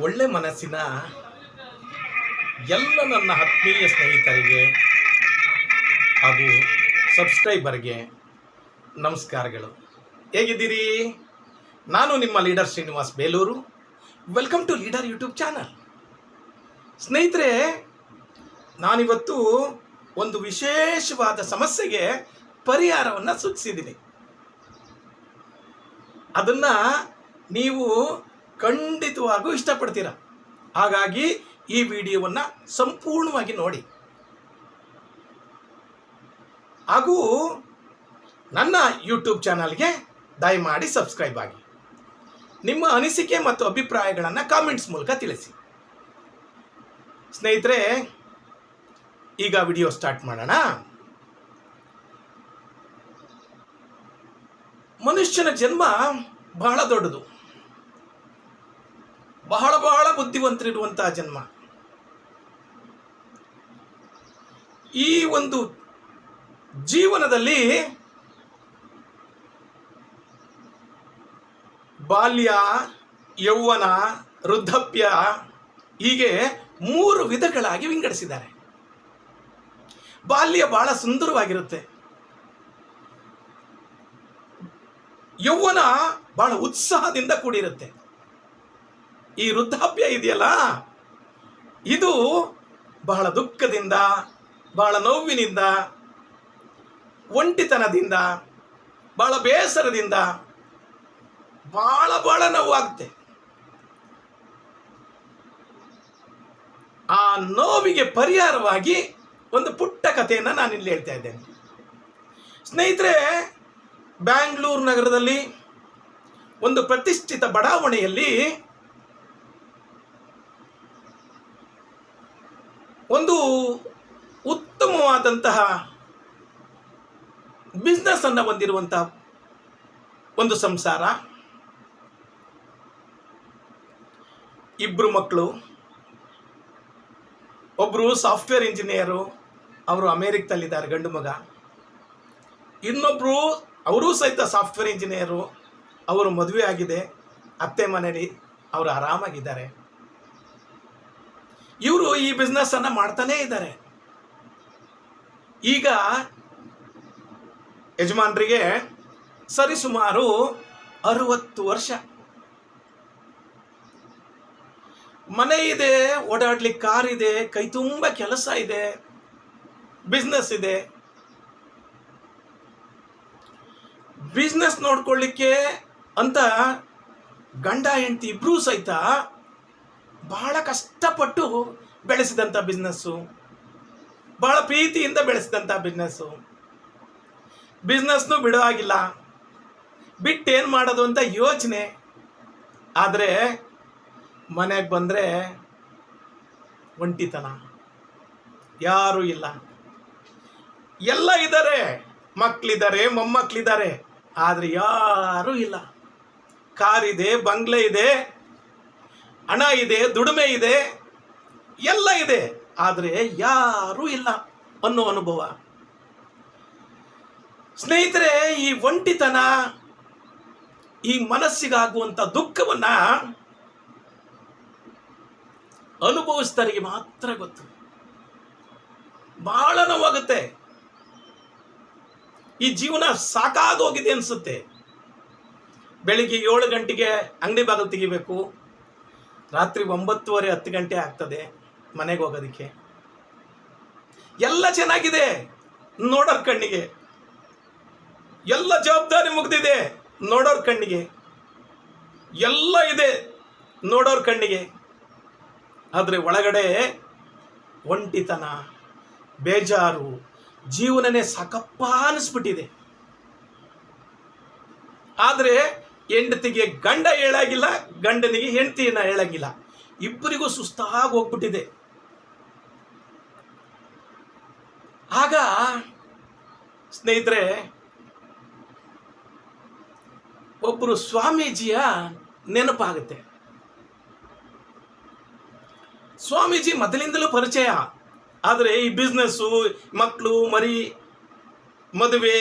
ಒಳ್ಳೆ ಮನಸ್ಸಿನ ಎಲ್ಲ ನನ್ನ ಆತ್ಮೀಯ ಸ್ನೇಹಿತರಿಗೆ ಹಾಗೂ ಸಬ್ಸ್ಕ್ರೈಬರ್ಗೆ ನಮಸ್ಕಾರಗಳು. ಹೇಗಿದ್ದೀರಿ? ನಾನು ನಿಮ್ಮ leader Srinivas Belur. Welcome to leader YouTube channel. ಸ್ನೇಹಿತರೆ, ನಾನಿವತ್ತು ಒಂದು ವಿಶೇಷವಾದ ಸಮಸ್ಯೆಗೆ ಪರಿಹಾರವನ್ನು ಸೂಚಿಸಿದ್ದೀನಿ. ಅದನ್ನು ನೀವು ಖಂಡಿತವಾಗೂ ಇಷ್ಟಪಡ್ತೀರ. ಹಾಗಾಗಿ ಈ ವಿಡಿಯೋವನ್ನು ಸಂಪೂರ್ಣವಾಗಿ ನೋಡಿ ಹಾಗೂ ನನ್ನ ಯೂಟ್ಯೂಬ್ ಚಾನಲ್ಗೆ ದಯಮಾಡಿ ಸಬ್ಸ್ಕ್ರೈಬ್ ಆಗಿ ನಿಮ್ಮ ಅನಿಸಿಕೆ ಮತ್ತು ಅಭಿಪ್ರಾಯಗಳನ್ನು ಕಾಮೆಂಟ್ಸ್ ಮೂಲಕ ತಿಳಿಸಿ. ಸ್ನೇಹಿತರೆ, ಈಗ ವಿಡಿಯೋ ಸ್ಟಾರ್ಟ್ ಮಾಡೋಣ. ಮನುಷ್ಯನ ಜನ್ಮ ಬಹಳ ದೊಡ್ಡದು, ಬಹಳ ಬುದ್ಧಿವಂತರಿರುವಂತಹ ಜನ್ಮ. ಈ ಒಂದು ಜೀವನದಲ್ಲಿ ಬಾಲ್ಯ, ಯೌವನ, ವೃದ್ಧಾಪ್ಯ ಹೀಗೆ 3 ವಿಧಗಳಾಗಿ ವಿಂಗಡಿಸಿದ್ದಾರೆ. ಬಾಲ್ಯ ಬಹಳ ಸುಂದರವಾಗಿರುತ್ತೆ. ಯೌವನ ಬಹಳ ಉತ್ಸಾಹದಿಂದ ಕೂಡಿರುತ್ತೆ. ಈ ವೃದ್ಧಾಪ್ಯ ಇದೆಯಲ್ಲ, ಇದು ಬಹಳ ದುಃಖದಿಂದ, ಬಹಳ ನೋವಿನಿಂದ, ಒಂಟಿತನದಿಂದ, ಬಹಳ ಬೇಸರದಿಂದ ಬಹಳ ನೋವಾಗುತ್ತೆ. ಆ ನೋವಿಗೆ ಪರಿಹಾರವಾಗಿ ಒಂದು ಪುಟ್ಟ ಕಥೆಯನ್ನು ನಾನಿಲ್ಲಿ ಹೇಳ್ತಾ ಇದ್ದೇನೆ. ಸ್ನೇಹಿತರೆ, ಬ್ಯಾಂಗ್ಳೂರು ನಗರದಲ್ಲಿ ಒಂದು ಪ್ರತಿಷ್ಠಿತ ಬಡಾವಣೆಯಲ್ಲಿ ಒಂದು ಉತ್ತಮವಾದಂತಹ ಬಿಸ್ನೆಸ್ ಅನ್ನು ಹೊಂದಿರುವಂತಹ ಒಂದು ಸಂಸಾರ, 2 ಮಕ್ಕಳು. ಒಬ್ಬರು ಸಾಫ್ಟ್ವೇರ್ ಇಂಜಿನಿಯರು, ಅವರು ಅಮೇರಿಕದಲ್ಲಿದ್ದಾರೆ, ಗಂಡು ಮಗ. ಇನ್ನೊಬ್ಬರು ಅವರೂ ಸಹಿತ ಸಾಫ್ಟ್ವೇರ್ ಇಂಜಿನಿಯರು, ಅವರು ಮದುವೆ ಆಗಿದೆ, ಅತ್ತೆ ಮನೆಯಲ್ಲಿ ಅವರು ಆರಾಮಾಗಿದ್ದಾರೆ. ಇವರು ಈ ಬಿಸ್ನೆಸ್ ಅನ್ನು ಮಾಡ್ತಾನೇ ಇದ್ದಾರೆ. ಈಗ ಯಜಮಾನರಿಗೆ ಸರಿಸುಮಾರು 60 ವರ್ಷ. ಮನೆ ಇದೆ, ಓಡಾಡ್ಲಿಕ್ಕೆ ಕಾರ್ ಇದೆ, ಕೈ ತುಂಬ ಕೆಲಸ ಇದೆ, ಬಿಸ್ನೆಸ್ ಇದೆ. ಬಿಸ್ನೆಸ್ ನೋಡ್ಕೊಳ್ಳಿಕ್ಕೆ ಅಂತ ಗಂಡ ಹೆಂಡತಿ ಇಬ್ಬರೂ ಸಹಿತ ಬಹಳ ಕಷ್ಟಪಟ್ಟು ಬೆಳೆಸಿದಂಥ ಬಿಸ್ನೆಸ್ಸು, ಬಹಳ ಪ್ರೀತಿಯಿಂದ ಬೆಳೆಸಿದಂಥ ಬಿಸ್ನೆಸ್ನು ಬಿಡೋ ಆಗಿಲ್ಲ. ಬಿಟ್ಟೇನು ಮಾಡೋದು ಅಂತ ಯೋಚನೆ. ಆದರೆ ಮನೆಗೆ ಬಂದರೆ ಒಂಟಿತನ, ಯಾರೂ ಇಲ್ಲ. ಎಲ್ಲ ಇದ್ದಾರೆ, ಮಕ್ಕಳಿದ್ದಾರೆ, ಮೊಮ್ಮಕ್ಕಳಿದ್ದಾರೆ, ಆದರೆ ಯಾರೂ ಇಲ್ಲ. ಕಾರಿದೆ, ಬಂಗ್ಲೆ ಇದೆ, ಹಣ ಇದೆ, ದುಡಿಮೆ ಇದೆ, ಎಲ್ಲ ಇದೆ, ಆದರೆ ಯಾರೂ ಇಲ್ಲ ಅನ್ನೋ ಅನುಭವ. ಸ್ನೇಹಿತರೆ, ಈ ಒಂಟಿತನ, ಈ ಮನಸ್ಸಿಗಾಗುವಂಥ ದುಃಖವನ್ನು ಅನುಭವಿಸಿದವರಿಗೆ ಮಾತ್ರ ಗೊತ್ತು. ಬಹಳ ನೋವಾಗುತ್ತೆ. ಈ ಜೀವನ ಸಾಕಾಗೋಗಿದೆ ಅನಿಸುತ್ತೆ. ಬೆಳಿಗ್ಗೆ 7 ಗಂಟೆಗೆ ಅಂಗಡಿ ಬಾಗಿಲು ತೆಗಿಬೇಕು, ರಾತ್ರಿ 9:30 10 ಗಂಟೆ ಆಗ್ತದೆ ಮನೆಗೆ ಹೋಗೋದಕ್ಕೆ. ಎಲ್ಲ ಚೆನ್ನಾಗಿದೆ ನೋಡೋರ್ ಕಣ್ಣಿಗೆ, ಎಲ್ಲ ಜವಾಬ್ದಾರಿ ಮುಗ್ದಿದೆ ನೋಡೋರ್ ಕಣ್ಣಿಗೆ, ಎಲ್ಲ ಇದೆ ನೋಡೋರ್ ಕಣ್ಣಿಗೆ. ಆದರೆ ಒಳಗಡೆ ಒಂಟಿತನ, ಬೇಜಾರು, ಜೀವನನೇ ಸಾಕಪ್ಪ ಅನಿಸ್ಬಿಟ್ಟಿದೆ. ಆದರೆ ಹೆಂಡತಿಗೆ ಗಂಡ ಹೇಳಾಗಿಲ್ಲ, ಗಂಡನಿಗೆ ಹೆಂಡತಿಯನ್ನು ಹೇಳಾಗಿಲ್ಲ, ಇಬ್ಬರಿಗೂ ಸುಸ್ತಾಗಿ ಹೋಗ್ಬಿಟ್ಟಿದೆ. ಆಗ ಸ್ನೇಹಿತರೆ, ಒಬ್ಬರು ಸ್ವಾಮೀಜಿಯ ನೆನಪಾಗುತ್ತೆ. ಸ್ವಾಮೀಜಿ ಮೊದಲಿಂದಲೂ ಪರಿಚಯ, ಆದರೆ ಈ ಬಿಸ್ನೆಸ್ಸು, ಮಕ್ಕಳು, ಮರಿ, ಮದುವೆ,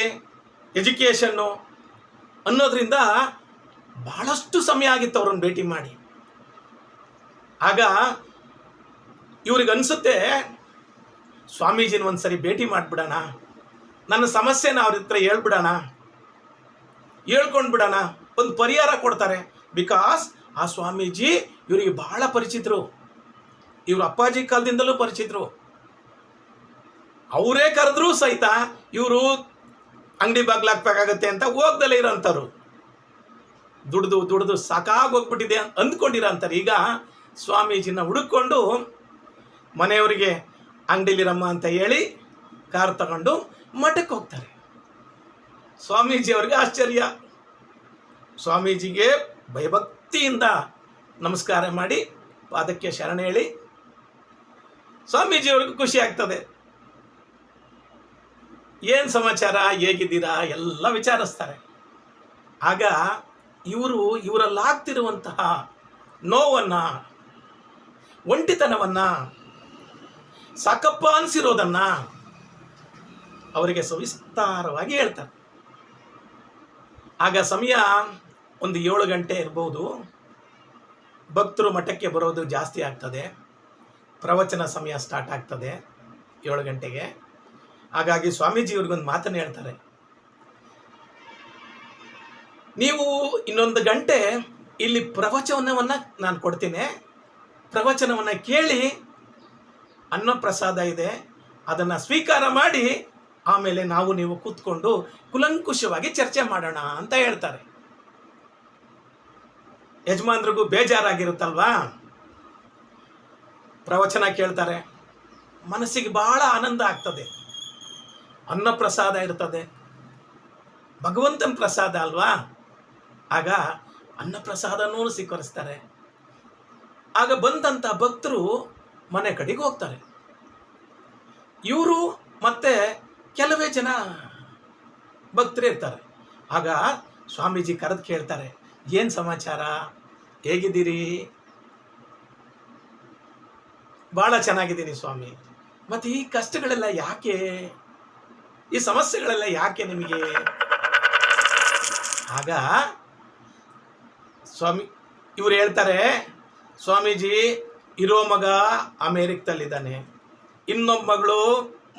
ಎಜುಕೇಷನ್ನು ಅನ್ನೋದ್ರಿಂದ ಬಹಳಷ್ಟು ಸಮಯ ಆಗಿತ್ತು ಅವರನ್ನು ಭೇಟಿ ಮಾಡಿ. ಆಗ ಇವ್ರಿಗೆ ಅನಿಸುತ್ತೆ, ಸ್ವಾಮೀಜಿನ ಒಂದು ಸರಿ ಭೇಟಿ ಮಾಡಿಬಿಡೋಣ, ನನ್ನ ಸಮಸ್ಯೆನ ಅವ್ರ ಹತ್ರ ಹೇಳ್ಬಿಡೋಣ, ಹೇಳ್ಕೊಂಡು ಬಿಡೋಣ, ಒಂದು ಪರಿಹಾರ ಕೊಡ್ತಾರೆ. ಬಿಕಾಸ್ ಆ ಸ್ವಾಮೀಜಿ ಇವರಿಗೆ ಬಹಳ ಪರಿಚಿತರು, ಇವ್ರ ಅಪ್ಪಾಜಿ ಕಾಲದಿಂದಲೂ ಪರಿಚಿತರು. ಅವರೇ ಕರೆದ್ರೂ ಸಹಿತ ಇವರು ಅಂಗಡಿ ಬಾಗ್ಲಾಕ್ಬೇಕಾಗತ್ತೆ ಅಂತ ಹೋಗ್ದಲ್ಲೇ ಇರೋಂಥವ್ರು, ದುಡ್ದು ಸಾಕಾಗೋಗ್ಬಿಟ್ಟಿದೆ ಅಂದ್ಕೊಂಡಿರೋ ಅಂತಾರೆ. ಈಗ ಸ್ವಾಮೀಜಿನ ಹುಡುಕೊಂಡು ಮನೆಯವರಿಗೆ ಅಂಗಡಿಲಿರಮ್ಮ ಅಂತ ಹೇಳಿ ಕಾರ್ ತಗೊಂಡು ಮಠಕ್ಕೆ ಹೋಗ್ತಾರೆ. ಸ್ವಾಮೀಜಿಯವ್ರಿಗೆ ಆಶ್ಚರ್ಯ. ಸ್ವಾಮೀಜಿಗೆ ಭಯಭಕ್ತಿಯಿಂದ ನಮಸ್ಕಾರ ಮಾಡಿ ಪಾದಕ್ಕೆ ಶರಣ ಹೇಳಿ ಸ್ವಾಮೀಜಿಯವ್ರಿಗೂ ಖುಷಿ ಆಗ್ತದೆ. ಏನು ಸಮಾಚಾರ, ಹೇಗಿದ್ದೀರಾ ಎಲ್ಲ ವಿಚಾರಿಸ್ತಾರೆ. ಆಗ ಇವರಲ್ಲಾಗ್ತಿರುವಂತಹ ನೋವನ್ನು, ಒಂಟಿತನವನ್ನು, ಸಾಕಪ್ಪ ಅನಿಸಿರೋದನ್ನು ಅವರಿಗೆ ಸವಿಸ್ತಾರವಾಗಿ ಹೇಳ್ತಾರೆ. ಆಗ ಸಮಯ ಒಂದು 7 ಗಂಟೆ ಇರ್ಬೋದು. ಭಕ್ತರು ಮಠಕ್ಕೆ ಬರೋದು ಜಾಸ್ತಿ ಆಗ್ತದೆ. ಪ್ರವಚನ ಸಮಯ ಸ್ಟಾರ್ಟ್ ಆಗ್ತದೆ 7 ಗಂಟೆಗೆ. ಹಾಗಾಗಿ ಸ್ವಾಮೀಜಿ ಇವ್ರಿಗೊಂದು ಮಾತನ್ನು ಹೇಳ್ತಾರೆ, ನೀವು ಇನ್ನೊಂದು ಗಂಟೆ ಇಲ್ಲಿ ಪ್ರವಚನವನ್ನು ನಾನು ಕೊಡ್ತೀನಿ, ಪ್ರವಚನವನ್ನು ಕೇಳಿ, ಅನ್ನಪ್ರಸಾದ ಇದೆ, ಅದನ್ನು ಸ್ವೀಕಾರ ಮಾಡಿ, ಆಮೇಲೆ ನೀವು ಕೂತ್ಕೊಂಡು ಕುಲಂಕುಷವಾಗಿ ಚರ್ಚೆ ಮಾಡೋಣ ಅಂತ ಹೇಳ್ತಾರೆ. ಯಜಮಾನ್ರಿಗೂ ಬೇಜಾರಾಗಿರುತ್ತಲ್ವಾ, ಪ್ರವಚನ ಕೇಳ್ತಾರೆ, ಮನಸ್ಸಿಗೆ ಬಹಳ ಆನಂದ ಆಗ್ತದೆ. ಅನ್ನಪ್ರಸಾದ ಇರ್ತದೆ, ಭಗವಂತನ ಪ್ರಸಾದ ಅಲ್ವಾ. ಆಗ ಅನ್ನಪ್ರಸಾದನೂ ಸ್ವೀಕರಿಸ್ತಾರೆ. ಆಗ ಬಂದಂಥ ಭಕ್ತರು ಮನೆ ಕಡೆಗೆ ಹೋಗ್ತಾರೆ. ಇವರು ಮತ್ತೆ ಕೆಲವೇ ಜನ ಭಕ್ತರು ಇರ್ತಾರೆ. ಆಗ ಸ್ವಾಮೀಜಿ ಕರೆದು ಕೇಳ್ತಾರೆ, ಏನು ಸಮಾಚಾರ, ಹೇಗಿದ್ದೀರಿ? ಭಾಳ ಚೆನ್ನಾಗಿದ್ದೀನಿ ಸ್ವಾಮಿ. ಮತ್ತು ಈ ಕಷ್ಟಗಳೆಲ್ಲ ಯಾಕೆ, ಈ ಸಮಸ್ಯೆಗಳೆಲ್ಲ ಯಾಕೆ ನಿಮಗೆ? ಆಗ ಇವರು ಹೇಳ್ತಾರೆ, ಸ್ವಾಮೀಜಿ ಇರೋ ಮಗ ಅಮೇರಿಕದಲ್ಲಿದ್ದಾನೆ, ಇನ್ನೊಬ್ಬ ಮಗಳು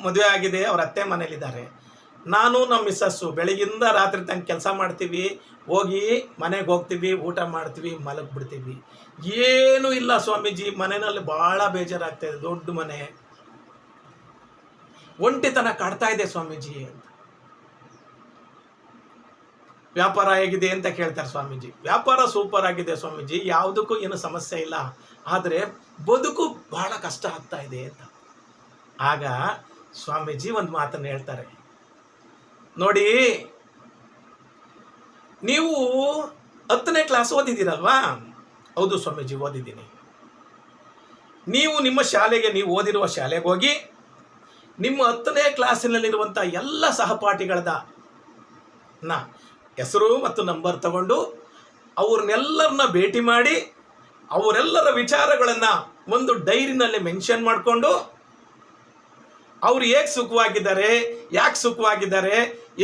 ಮದುವೆ ಆಗಿದೆ, ಅವ್ರ ಅತ್ತೆ ಮನೇಲಿದ್ದಾರೆ. ನಾನು ನಮ್ಮ ಮಿಸ್ಸಸ್ಸು ಬೆಳಗಿಂದ ರಾತ್ರಿ ತನಕ ಕೆಲಸ ಮಾಡ್ತೀವಿ, ಹೋಗಿ ಮನೆಗೆ ಹೋಗ್ತೀವಿ, ಊಟ ಮಾಡ್ತೀವಿ, ಮಲಗಿಬಿಡ್ತೀವಿ. ಏನೂ ಇಲ್ಲ ಸ್ವಾಮೀಜಿ, ಮನೆಯಲ್ಲಿ ಭಾಳ ಬೇಜಾರಾಗ್ತಾಯಿದೆ, ದೊಡ್ಡ ಮನೆ, ಒಂಟಿತನ ಕಾಡ್ತಾ ಇದೆ ಸ್ವಾಮೀಜಿ ಅಂತ. ವ್ಯಾಪಾರ ಹೇಗಿದೆ ಅಂತ ಕೇಳ್ತಾರೆ ಸ್ವಾಮೀಜಿ. ವ್ಯಾಪಾರ ಸೂಪರ್ ಆಗಿದೆ ಸ್ವಾಮೀಜಿ, ಯಾವುದಕ್ಕೂ ಏನು ಸಮಸ್ಯೆ ಇಲ್ಲ, ಆದರೆ ಬದುಕು ಬಹಳ ಕಷ್ಟ ಆಗ್ತಾ ಇದೆ ಅಂತ. ಆಗ ಸ್ವಾಮೀಜಿ ಒಂದು ಮಾತನ್ನು ಹೇಳ್ತಾರೆ, ನೋಡಿ ನೀವು 10ನೇ ಕ್ಲಾಸ್ ಓದಿದ್ದೀರಲ್ವಾ? ಹೌದು ಸ್ವಾಮೀಜಿ, ಓದಿದ್ದೀನಿ. ನೀವು ನಿಮ್ಮ ಶಾಲೆಗೆ, ನೀವು ಓದಿರುವ ಶಾಲೆಗೆ ಹೋಗಿ ನಿಮ್ಮ 10ನೇ ಕ್ಲಾಸಿನಲ್ಲಿರುವಂಥ ಎಲ್ಲ ಸಹಪಾಠಿಗಳದ ಹೆಸರು ಮತ್ತು ನಂಬರ್ ತಗೊಂಡು ಅವ್ರನ್ನೆಲ್ಲರನ್ನ ಭೇಟಿ ಮಾಡಿ ಅವರೆಲ್ಲರ ವಿಚಾರಗಳನ್ನು ಒಂದು ಡೈರಿನಲ್ಲಿ ಮೆನ್ಷನ್ ಮಾಡಿಕೊಂಡು, ಅವರು ಹೇಗೆ ಸುಖವಾಗಿದ್ದಾರೆ, ಯಾಕೆ ಸುಖವಾಗಿದ್ದಾರೆ,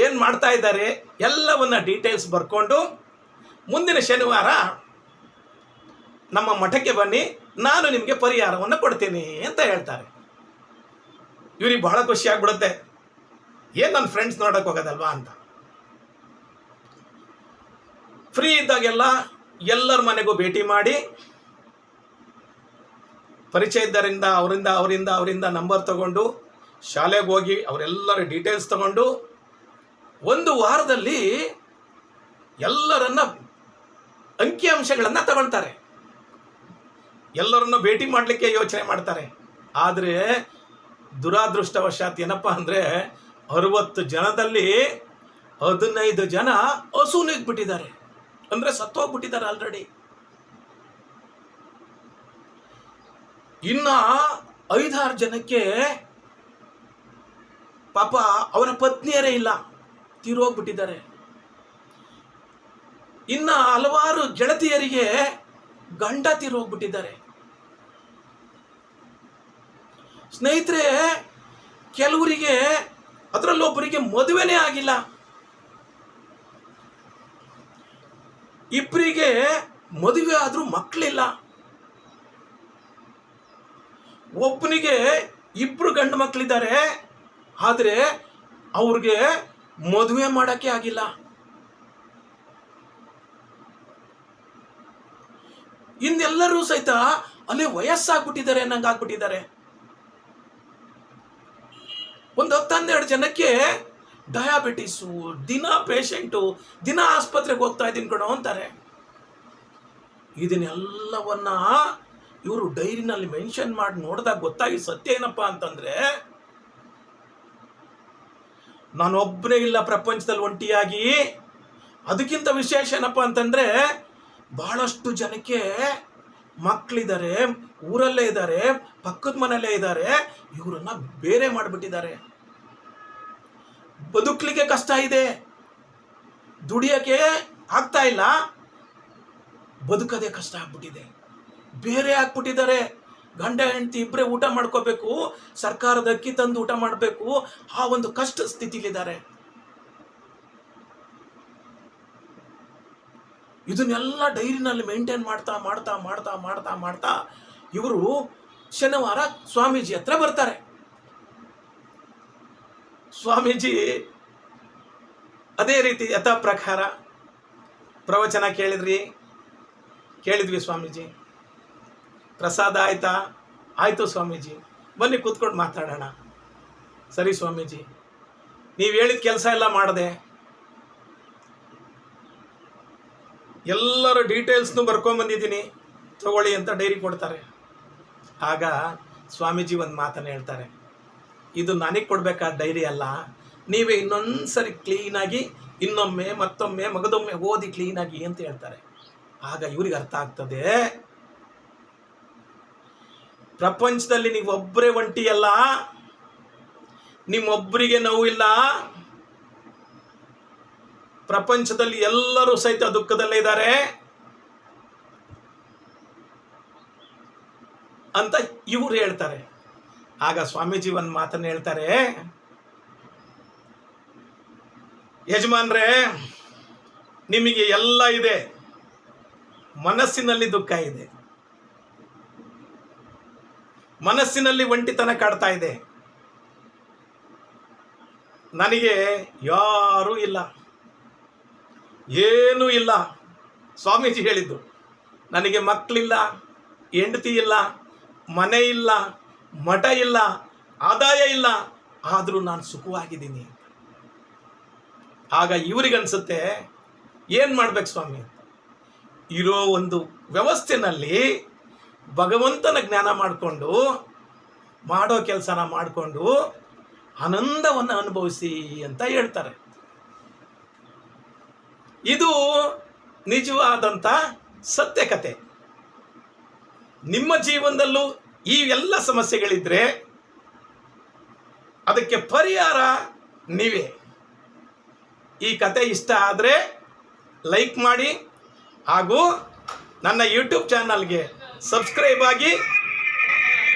ಏನು ಮಾಡ್ತಾ ಇದ್ದಾರೆ ಎಲ್ಲವನ್ನು ಡೀಟೇಲ್ಸ್ ಬರ್ಕೊಂಡು ಮುಂದಿನ ಶನಿವಾರ ನಮ್ಮ ಮಠಕ್ಕೆ ಬನ್ನಿ, ನಾನು ನಿಮಗೆ ಪರಿಹಾರವನ್ನು ಕೊಡ್ತೀನಿ ಅಂತ ಹೇಳ್ತಾರೆ. ಇವ್ರಿಗೆ ಬಹಳ ಖುಷಿ ಆಗ್ಬಿಡುತ್ತೆ, ಏನು ನನ್ನ ಫ್ರೆಂಡ್ಸ್ ನೋಡೋಕೆ ಹೋಗೋದಲ್ವಾ ಅಂತ. ಫ್ರೀ ಇದ್ದಾಗೆಲ್ಲ ಎಲ್ಲರ ಮನೆಗೂ ಭೇಟಿ ಮಾಡಿ, ಪರಿಚಯ ಇದ್ದರಿಂದ ಅವರಿಂದ ನಂಬರ್ ತಗೊಂಡು ಶಾಲೆಗೆ ಹೋಗಿ ಅವರೆಲ್ಲರ ಡೀಟೇಲ್ಸ್ ತಗೊಂಡು 1 ವಾರದಲ್ಲಿ ಎಲ್ಲರನ್ನ ಅಂಕಿಅಂಶಗಳನ್ನು ತಗೊಳ್ತಾರೆ. ಎಲ್ಲರನ್ನು ಭೇಟಿ ಮಾಡಲಿಕ್ಕೆ ಯೋಚನೆ ಮಾಡ್ತಾರೆ. ಆದರೆ ದುರಾದೃಷ್ಟವಶಾತ್ ಏನಪ್ಪ ಅಂದರೆ 60 ಜನದಲ್ಲಿ 15 ಜನ ಹಸುನಿಗ್ಬಿಟ್ಟಿದ್ದಾರೆ, ಅಂದರೆ ಸತ್ತೋಗ್ಬಿಟ್ಟಿದ್ದಾರೆ ಆಲ್ರೆಡಿ. ಇನ್ನು 5-6 ಜನಕ್ಕೆ ಪಾಪ ಅವರ ಪತ್ನಿಯರೇ ಇಲ್ಲ, ತೀರೋಗ್ಬಿಟ್ಟಿದ್ದಾರೆ. ಇನ್ನು ಹಲವಾರು ಗೆಳತಿಯರಿಗೆ ಗಂಡ ತೀರೋಗ್ಬಿಟ್ಟಿದ್ದಾರೆ. ಸ್ನೇಹಿತರೆ, ಕೆಲವರಿಗೆ ಅದರಲ್ಲೊಬ್ಬರಿಗೆ ಮದುವೆನೇ ಆಗಿಲ್ಲ, ಇಬ್ಬರಿಗೆ ಮದುವೆ ಆದರೂ ಮಕ್ಕಳಿಲ್ಲ. ಒಬ್ಬನಿಗೆ 2 ಗಂಡು ಮಕ್ಕಳಿದ್ದಾರೆ, ಆದರೆ ಅವ್ರಿಗೆ ಮದುವೆ ಮಾಡೋಕ್ಕೆ ಆಗಿಲ್ಲ. ಇನ್ನೆಲ್ಲರೂ ಸಹಿತ ಅಲ್ಲಿ ವಯಸ್ಸಾಗ್ಬಿಟ್ಟಿದ್ದಾರೆ ನಂಗೆ ಆಗ್ಬಿಟ್ಟಿದ್ದಾರೆ. ಒಂದು 10-12 ಜನಕ್ಕೆ ಡಯಾಬಿಟಿಸು, ದಿನ ಪೇಷಂಟು, ದಿನ ಆಸ್ಪತ್ರೆಗೆ ಹೋಗ್ತಾ ಇದ್ದೀನಿ ಕಣೋ ಅಂತಾರೆ. ಇದನ್ನೆಲ್ಲವನ್ನ ಇವರು ಡೈರಿನಲ್ಲಿ ಮೆನ್ಷನ್ ಮಾಡಿ ನೋಡಿದಾಗ ಗೊತ್ತಾಗಿ ಸತ್ಯ ಏನಪ್ಪ ಅಂತಂದ್ರೆ, ನಾನೊಬ್ಬನೇ ಇಲ್ಲ ಪ್ರಪಂಚದಲ್ಲಿ ಒಂಟಿಯಾಗಿ. ಅದಕ್ಕಿಂತ ವಿಶೇಷ ಏನಪ್ಪ ಅಂತಂದ್ರೆ, ಬಹಳಷ್ಟು ಜನಕ್ಕೆ ಮಕ್ಕಳಿದ್ದಾರೆ, ಊರಲ್ಲೇ ಇದ್ದಾರೆ, ಪಕ್ಕದ ಮನೆಯಲ್ಲೇ ಇದ್ದಾರೆ, ಇವರನ್ನ ಬೇರೆ ಮಾಡಿಬಿಟ್ಟಿದ್ದಾರೆ. ಬದುಕಲಿಕ್ಕೆ ಕಷ್ಟ ಇದೆ, ದುಡಿಯೋಕ್ಕೆ ಆಗ್ತಾ ಇಲ್ಲ, ಬದುಕದೇ ಕಷ್ಟ ಆಗ್ಬಿಟ್ಟಿದೆ, ಬೇರೆ ಆಗ್ಬಿಟ್ಟಿದ್ದಾರೆ. ಗಂಡ ಹೆಂಡತಿ ಇಬ್ಬರೇ ಊಟ ಮಾಡ್ಕೋಬೇಕು, ಸರ್ಕಾರದ ಅಕ್ಕಿ ತಂದು ಊಟ ಮಾಡಬೇಕು, ಆ ಒಂದು ಕಷ್ಟ ಸ್ಥಿತಿಲಿದ್ದಾರೆ. ಇದನ್ನೆಲ್ಲ ಡೈರಿನಲ್ಲಿ ಮೇಂಟೈನ್ ಮಾಡ್ತಾ ಮಾಡ್ತಾ ಮಾಡ್ತಾ ಮಾಡ್ತಾ ಮಾಡ್ತಾ ಇವರು ಶನಿವಾರ ಸ್ವಾಮೀಜಿ ಹತ್ರ ಬರ್ತಾರೆ. ಸ್ವಾಮೀಜಿ ಅದೇ ರೀತಿ ಯಥಾ ಪ್ರಕಾರ ಪ್ರವಚನ ಕೇಳಿದ್ವಿ ಸ್ವಾಮೀಜಿ, ಪ್ರಸಾದ ಆಯ್ತಾ? ಆಯಿತು ಸ್ವಾಮೀಜಿ, ಬನ್ನಿ ಕೂತ್ಕೊಂಡು ಮಾತಾಡೋಣ. ಸರಿ ಸ್ವಾಮೀಜಿ, ನೀವು ಹೇಳಿದ ಕೆಲಸ ಎಲ್ಲ ಮಾಡಿದೆ, ಎಲ್ಲರ ಡೀಟೇಲ್ಸ್ನು ಬರ್ಕೊಂಬಂದಿದ್ದೀನಿ, ತಗೊಳ್ಳಿ ಅಂತ ಡೈರಿ ಕೊಡ್ತಾರೆ. ಆಗ ಸ್ವಾಮೀಜಿ ಒಂದು ಮಾತನ್ನು ಹೇಳ್ತಾರೆ, ಇದು ನನಗೆ ಕೊಡಬೇಕಾದ ಡೈರಿ ಅಲ್ಲ, ನೀವೇ ಇನ್ನೊಂದು ಸರಿ ಕ್ಲೀನಾಗಿ ಇನ್ನೊಮ್ಮೆ ಮತ್ತೊಮ್ಮೆ ಮಗದೊಮ್ಮೆ ಓದಿ ಕ್ಲೀನಾಗಿ ಅಂತ ಹೇಳ್ತಾರೆ. ಆಗ ಇವ್ರಿಗೆ ಅರ್ಥ ಆಗ್ತದೆ, ಪ್ರಪಂಚದಲ್ಲಿ ನೀವೊಬ್ಬರೇ ಒಂಟಿಯಲ್ಲ, ನಿಮ್ಮೊಬ್ಬರಿಗೆ ನೋವಿಲ್ಲ, ಪ್ರಪಂಚದಲ್ಲಿ ಎಲ್ಲರೂ ಸಹಿತ ದುಃಖದಲ್ಲೇ ಇದ್ದಾರೆ ಅಂತ ಇವರು ಹೇಳ್ತಾರೆ. ಆಗ ಸ್ವಾಮೀಜಿ ಒಂದು ಮಾತನ್ನು ಹೇಳ್ತಾರೆ, ಯಜಮಾನ್ರೇ, ನಿಮಗೆ ಎಲ್ಲ ಇದೆ, ಮನಸ್ಸಿನಲ್ಲಿ ದುಃಖ ಇದೆ, ಮನಸ್ಸಿನಲ್ಲಿ ಒಂಟಿತನ ಕಾಡ್ತಾ ಇದೆ, ನನಗೆ ಯಾರೂ ಇಲ್ಲ, ಏನೂ ಇಲ್ಲ. ಸ್ವಾಮೀಜಿ ಹೇಳಿದ್ದು, ನನಗೆ ಮಕ್ಕಳಿಲ್ಲ, ಹೆಂಡತಿ ಇಲ್ಲ, ಮನೆ ಇಲ್ಲ, ಮಠ ಇಲ್ಲ, ಆದಾಯ ಇಲ್ಲ, ಆದರೂ ನಾನು ಸುಖವಾಗಿದ್ದೀನಿ. ಆಗ ಇವರಿಗನ್ಸುತ್ತೆ, ಏನು ಮಾಡ್ಬೇಕು ಸ್ವಾಮಿ? ಇರೋ ಒಂದು ವ್ಯವಸ್ಥೆನಲ್ಲಿ ಭಗವಂತನ ಜ್ಞಾನ ಮಾಡಿಕೊಂಡು ಮಾಡೋ ಕೆಲಸನ ಮಾಡಿಕೊಂಡು ಆನಂದವನ್ನು ಅನುಭವಿಸಿ ಅಂತ ಹೇಳ್ತಾರೆ. ಇದು ನಿಜವಾದಂಥ ಸತ್ಯಕತೆ. ನಿಮ್ಮ ಜೀವನದಲ್ಲೂ ಈ ಎಲ್ಲ ಸಮಸ್ಯೆಗಳಿದ್ರೆ ಅದಕ್ಕೆ ಪರಿಹಾರ ನೀವೇ. ಈ ಕತೆ ಇಷ್ಟ ಆದರೆ ಲೈಕ್ ಮಾಡಿ, ಹಾಗೂ ನನ್ನ ಯೂಟ್ಯೂಬ್ ಚಾನಲ್ಗೆ ಸಬ್ಸ್ಕ್ರೈಬ್ ಆಗಿ,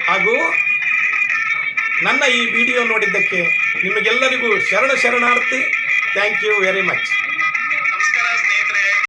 ಹಾಗೂ ನನ್ನ ಈ ವಿಡಿಯೋ ನೋಡಿದ್ದಕ್ಕೆ ನಿಮಗೆಲ್ಲರಿಗೂ ಶರಣಾರ್ಥಿ. Thank you very much.